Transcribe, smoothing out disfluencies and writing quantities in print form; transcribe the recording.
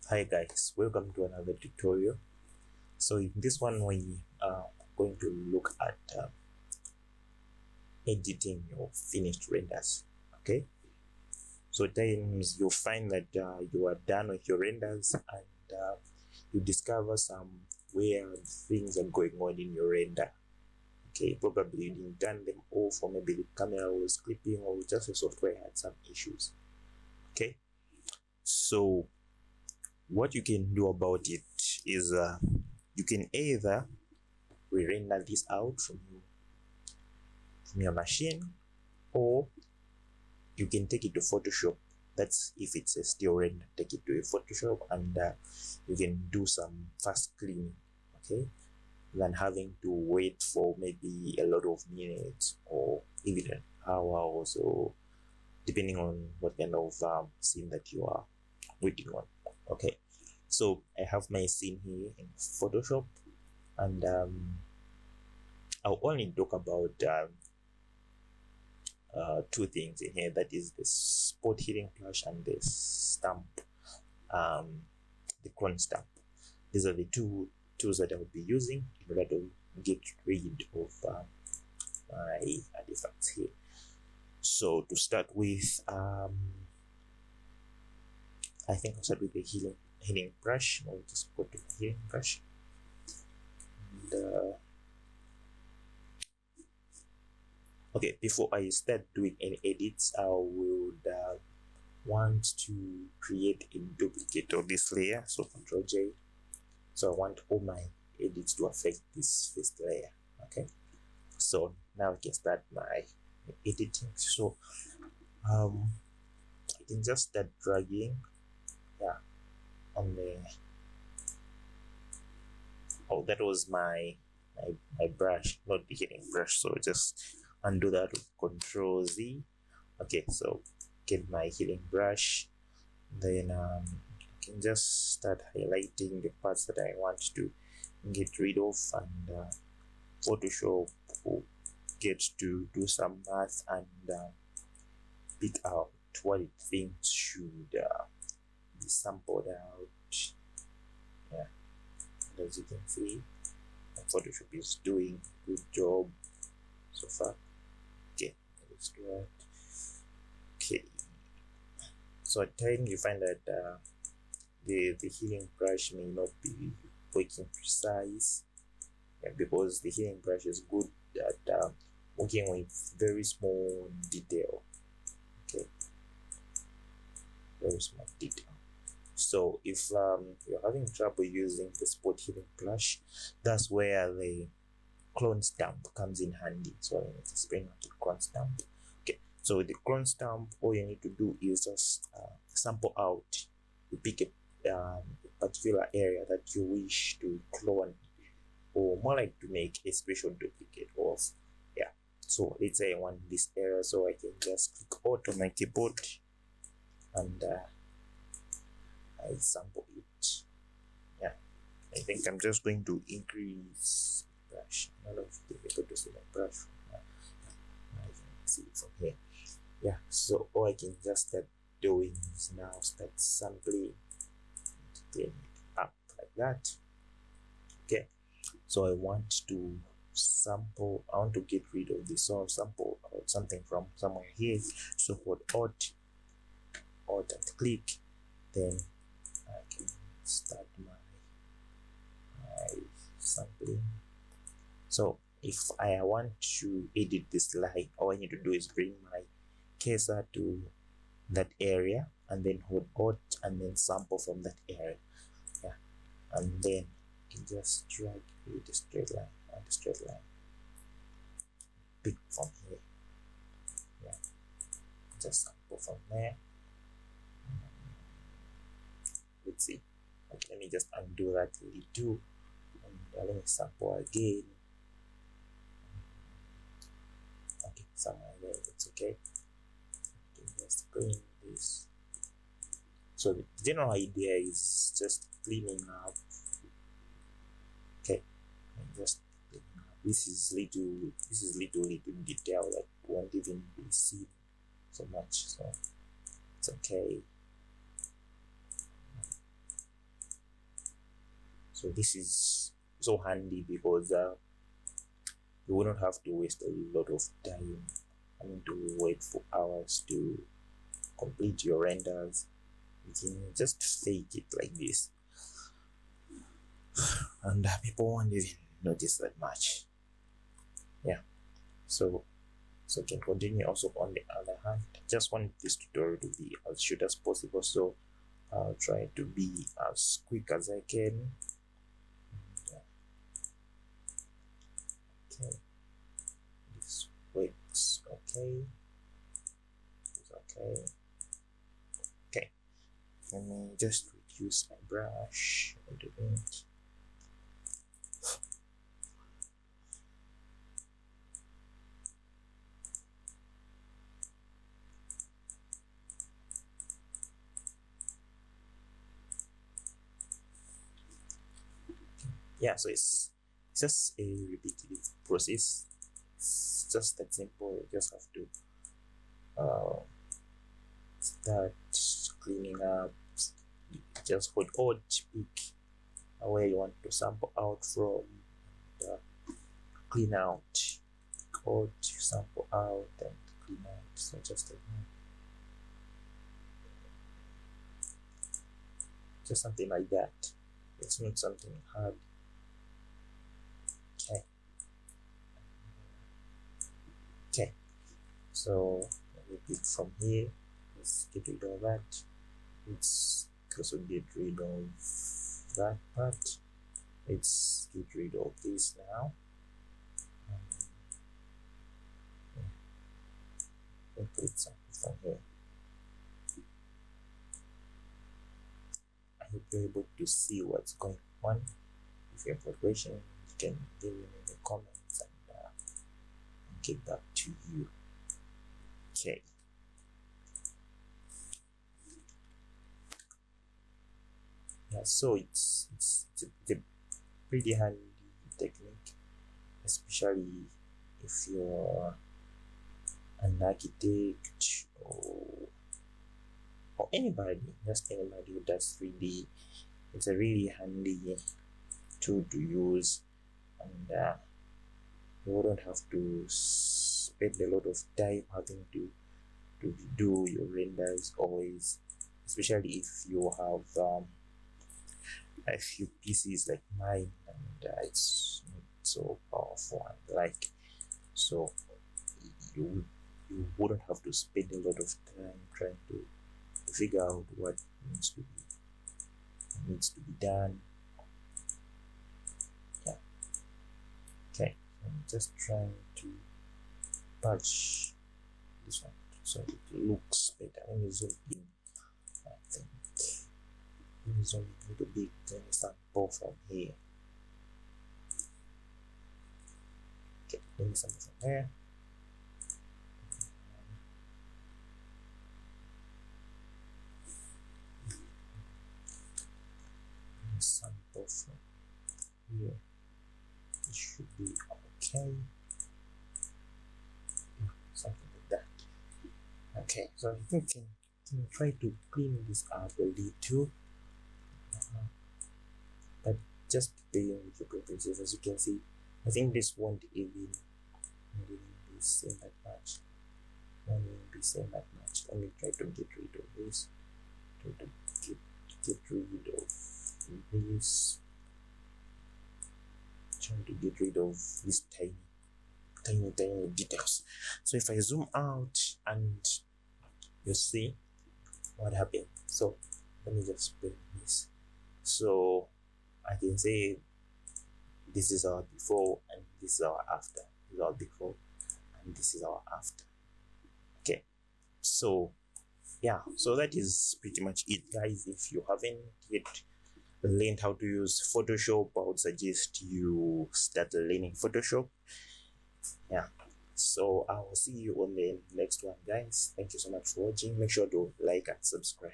Hi guys, welcome to another tutorial. So in this one we are going to look at editing your finished renders. Okay, so times you find that you are done with your renders and you discover some weird things are going on in your render. Okay, probably you didn't turn them off, or maybe the camera was clipping, or just the software had some issues. Okay, so what you can do about it is you can either re-render this out from your machine, or you can take it to Photoshop. That's if it's a still render. Take it to a Photoshop and you can do some fast cleaning, okay, than having to wait for maybe a lot of minutes or even hours, or depending on what kind of scene that you are waiting on. Okay, so I have my scene here in Photoshop, and I'll only talk about two things in here, that is the spot healing brush and the stamp, the clone stamp. These are the two tools that I will be using in order to get rid of my artifacts here. So to start with, I think I'll start with the healing brush. I'll just go to the healing brush, and okay, before I start doing any edits, I would want to create a duplicate of this layer. So Control J. So I want all my edits to affect this first layer. Okay, so now I can start my editing. So I can just start dragging, yeah, on the, oh, that was my brush, not the healing brush. So just undo that with Control Z. Okay, so get my healing brush, then I can just start highlighting the parts that I want to get rid of, and Photoshop will get to do some math and pick out what it thinks should be sampled out. Yeah, and as you can see, Photoshop is doing a good job so far. Okay, let's do that. Okay, so at times you find that the healing brush may not be working precise, because the healing brush is good at working with very small detail. Okay, very small detail. So if you're having trouble using the spot healing brush, that's where the clone stamp comes in handy. So let's explain what the clone stamp. Okay, so the clone stamp, all you need to do is just sample out. You pick a particular area that you wish to clone, or more like to make a special duplicate of. Yeah, so let's say I want this area, so I can just click Alt on my keyboard and I sample it. Yeah, I think I'm just going to increase brush. None of the able to see my brush from now. I can see it from here. Yeah, so all I can just start doing is now start sampling, clean it up like that. Okay, so I want to sample, I want to get rid of this, so I'll sample out something from somewhere here. So hold Alt and click, then I can start my sampling. So if I want to edit this line, all I need to do is bring my cursor to that area and then hold Alt and then sample from that area. Yeah, and then you can just drag the straight line and the straight line, pick from here. Yeah, just sample from there. Let's see. Okay, let me just undo that redo, and let me sample again. Okay, somewhere there, it's okay. Just clean this. So the general idea is just cleaning up. Okay, and just cleaning up. This is little detail that won't even be seen so much, so it's okay. So this is so handy because you will not have to waste a lot of time having to wait for hours to complete your renders. You can just fake it like this, and people won't even notice that much. Yeah, so you can continue. Also, on the other hand, I just want this tutorial to be as short as possible, so I'll try to be as quick as I can. Okay, this works. Okay, it's okay. Okay, let me just reduce my brush a little bit. Yeah, so it's just a repetitive process. It's just that simple. You just have to start cleaning up. Just hold Alt, pick where you want to sample out from, and clean out. Alt, sample out, and clean out. So just like that. Just something like that. It's not something hard. Okay. Okay. So let me pick from here. Let's get rid of that. Let's also get rid of that part. Let's get rid of this now. And put something from here. I hope you're able to see what's going on. If you have a question, you can leave it in the comments, and I'll get back to you. Okay. Yeah, so it's a pretty handy technique, especially if you're an architect or anybody, just anybody who does 3D. It's a really handy tool to use, and you wouldn't have to spend a lot of time having to do your renders always, especially if you have a few PCs like mine, and it's not so powerful and like, so you wouldn't have to spend a lot of time trying to figure out what needs to be done. Yeah. Okay, I'm just trying to patch this one so it looks better. Let me zoom in. I think let me zoom in a little bit. Let me sample from here. Okay, let me sample from here. Sample from here. It should be okay. Something like that. Okay, so you can try to clean this up a little, but just playing with your preferences. As you can see, I think this won't even be same that much. Let me try to get rid of this. Try to get rid of this. Trying to get rid of these tiny details. So if I zoom out, and you see what happened. So let me just bring this. So I can say this is our before and this is our after. This is our before and this is our after. Okay, so yeah, so that is pretty much it, guys. If you haven't yet learned how to use Photoshop, I would suggest you start learning Photoshop. Yeah, so I will see you on the next one, guys. Thank you so much for watching. Make sure to like and subscribe.